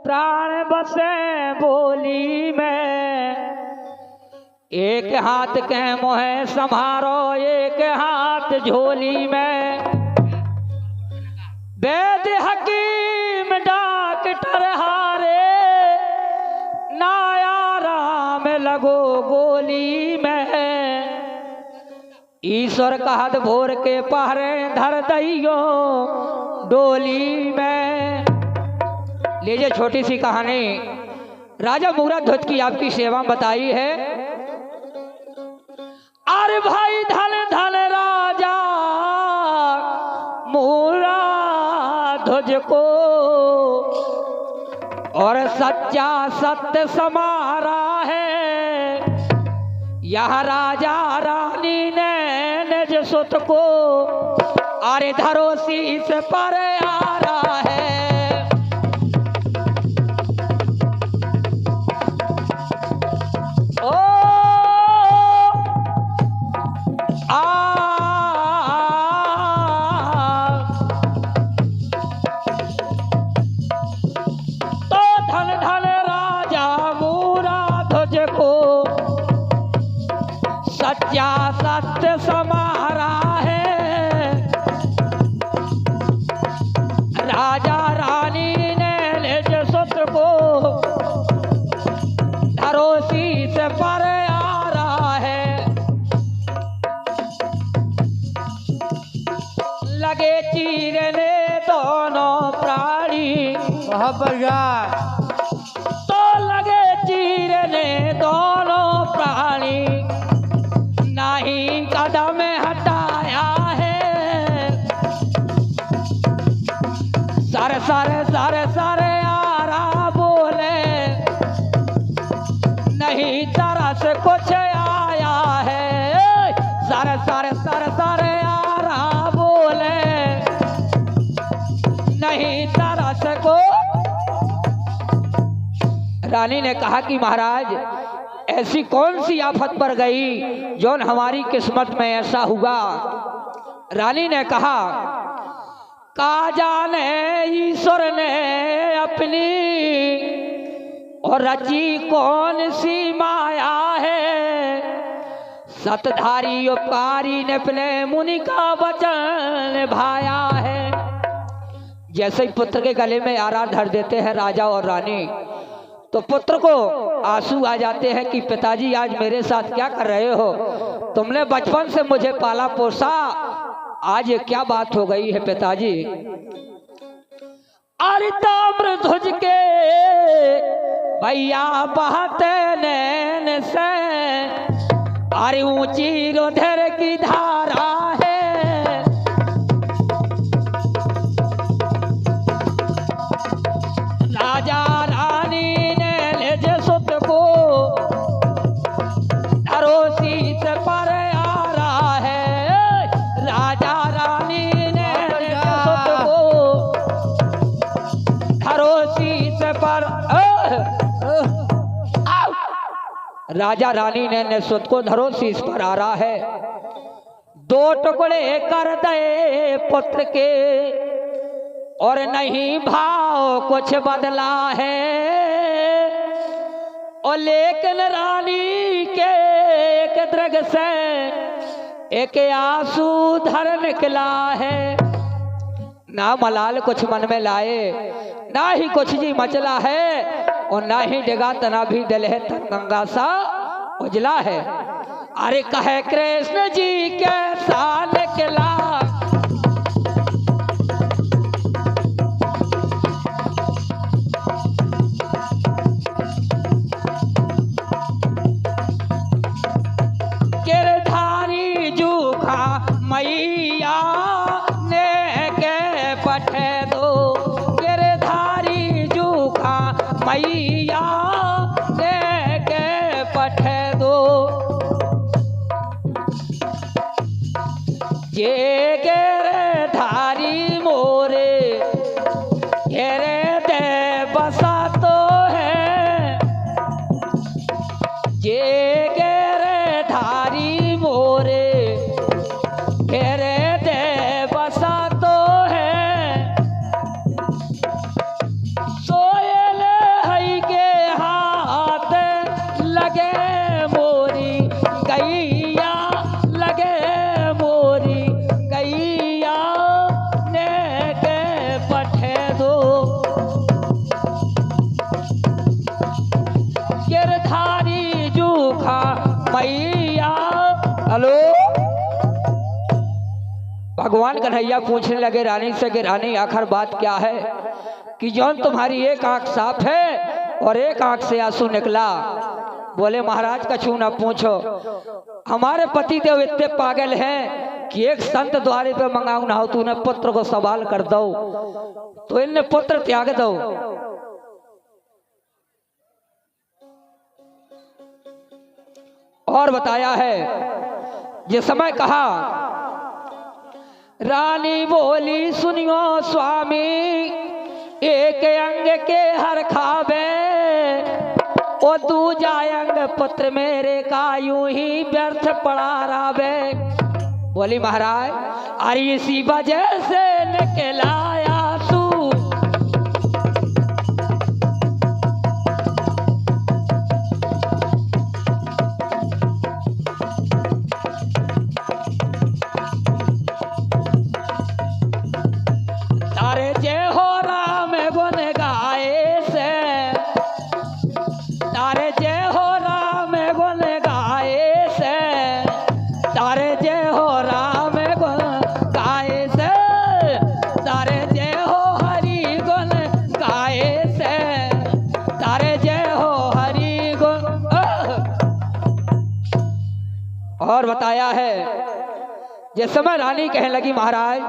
प्राण बसे बोली में, एक हाथ के मोहे संभारो एक हाथ झोली में। वैद हकीम डॉक्टर हारे, नायाराम लगो गोली में। ईश्वर कहत भोर के पहरे धर दइयो डोली में। लीजिए छोटी सी कहानी राजा मूरा ध्वज की आपकी सेवा बताई है। अरे भाई धन धन राजा मूरा ध्वज को, और सच्चा सत्य समारा है। यह राजा रानी ने निज सुत को, अरे धरो शीस पर आ रहा है। सच्चा सत्य समारा है। राजा रानी ने निज सुत को, धरो शीस पर आ रहा है। लगे चीरने दोनों प्राणी, तो लगे चीरने दोनों प्राणी, नहीं कदम हटाया है। सर सर सर सर आरा बोले, नहीं तरस कुछ आया है। सर सर सर सर आरा बोले, नहीं तरस को। रानी ने कहा कि महाराज ऐसी कौन सी आफत पर गई जौन हमारी किस्मत में ऐसा हुआ। रानी ने कहा का जाने ईश्वर ने अपनी और रची कौन सी माया है। सतधारी उपकारी ने अपने मुनि का वचन निभाया है। जैसे ही पुत्र के गले में आरा धर देते हैं राजा और रानी, तो पुत्र को आंसू आ जाते हैं कि पिताजी आज मेरे साथ क्या कर रहे हो। तुमने बचपन से मुझे पाला पोसा, आज ये क्या बात हो गई है पिताजी। अरे ताम्र ध्वज के भैया बहते नैन से, अरे ऊंची रुधिर की धारा है। राजा रानी सुत को, धरो शीस पर आ रहा है। राजा रानी ने सुत को, धरो शीस पर। राजा रानी ने सुत को धरो शीस पर आ रहा है। दो टुकड़े कर दे पुत्र के, और नहीं भाव कुछ बदला है। और लेकिन रानी के एक दृग से एक आंसू धर निकला है। ना मलाल कुछ मन में लाए, ना ही कुछ जी मचला है, और ना ही डिगा तना भी दिल है तन गंगा सा उजला है। अरे कहे कृष्ण जी कैसा निकला, मैया ने के पठे दो। गिरधारी जूखा मैया ने के पठे दो। ये गिरधारी मोरे घेरे दे बसा तो है। ये गिरधारी मोरे घेरे दे बसा तो है। सोयल भगवान कन्हैया पूछने लगे रानी से कि रानी आखिर बात क्या है कि जौन तुम्हारी एक आंख साफ है और एक आंख से आंसू निकला। बोले महाराज कछु न पूछो, हमारे पति देव इतने पागल हैं कि एक संत द्वारे पे मंगाऊ ना हो तूने पुत्र को सवाल कर दो तो इनने पुत्र त्याग दो। और बताया है जिस समय कहा रानी बोली सुनियो स्वामी एक अंग के हर खावे ओ दूजा अंग पुत्र मेरे का यूं ही व्यर्थ पड़ा रावे। बोली महाराज अरे इसी वजह से निकलाया तू तारे जय हो राम गुण गाए से, तारे जय हो राम गुण गाए से, तारे जय हो राम गुण गाए से, तारे जय हो हरि गुण गाए से, तारे जय हो हरि गुण। और बताया है जिस समय रानी कहने लगी महाराज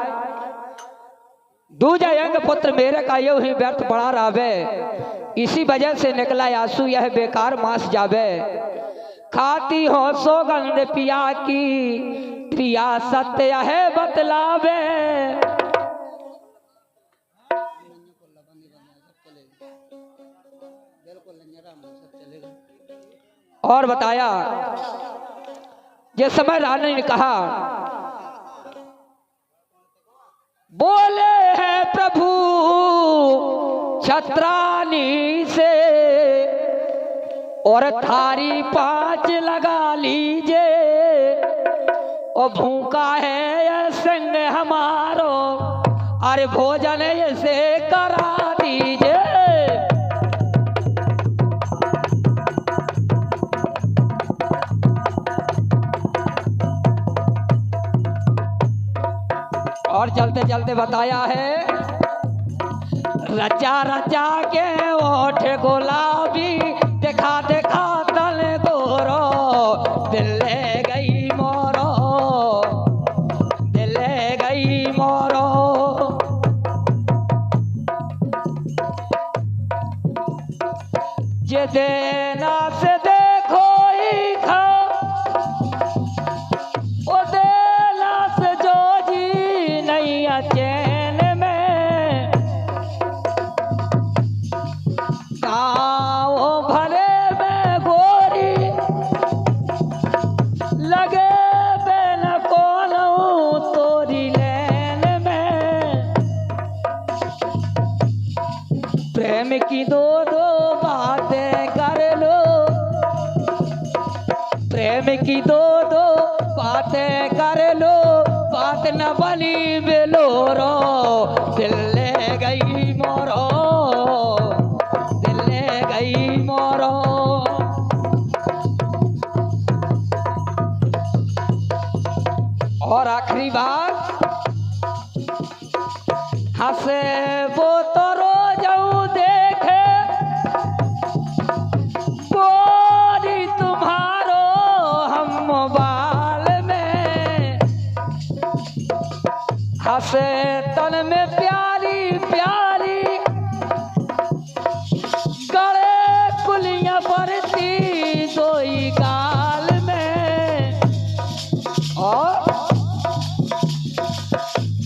दूजा अंग पुत्र मेरे का यूं ही व्यर्थ पड़ा रावे, इसी वजह से निकला आंसू यह बेकार मास जावे। खाती हो सौगंध पिया की प्रिया सत्य है बतलावे। और बताया जिस समय रानी ने कहा बोले हैं प्रभु छत्रानी से और थारी 5 लगा लीजिए और भूखा है यह संग हमारो अरे भोजन इसे करा दीजिए। और चलते चलते बताया है रचा रचा के ओठ गुलाबी देखा देखा तल गोरो दिल ले गई मोरो, दिल ले गई मोरो। जे देना से देखो ही खा ओ देना से जो जी नहीं चैन में गाँव भरे में गोरी लगे बेन कोनो तोरी लैन में। प्रेम की दो बातें कर लो, प्रेम की दो बातें कर लो, बात न बनी बेलोरो दिल ले गई मोरो, दिल ले गई मोरो। और आखिरी बात हंसे वो तो रोजऊ देखे बोरी तुम्हारो हम मोबाइल में, हंसे तन में प्यारी प्यारी गले कुलियां भरती दोई गाल में। और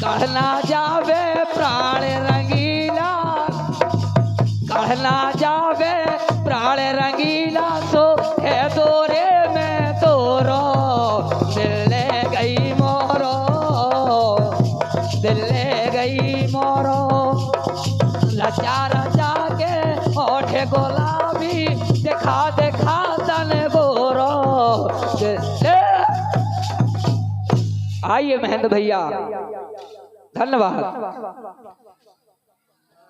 कहना जावे प्राण रंगीला, कहना जावे प्राण रंगीला सो है दोरे में तोरो दिल ले गई मोरो, दिल ले गई मोरो। रचा रचा के ओठे गुलाबी देखा देखा तन गोरो। आइए महेंद्र भैया, धन्यवाद।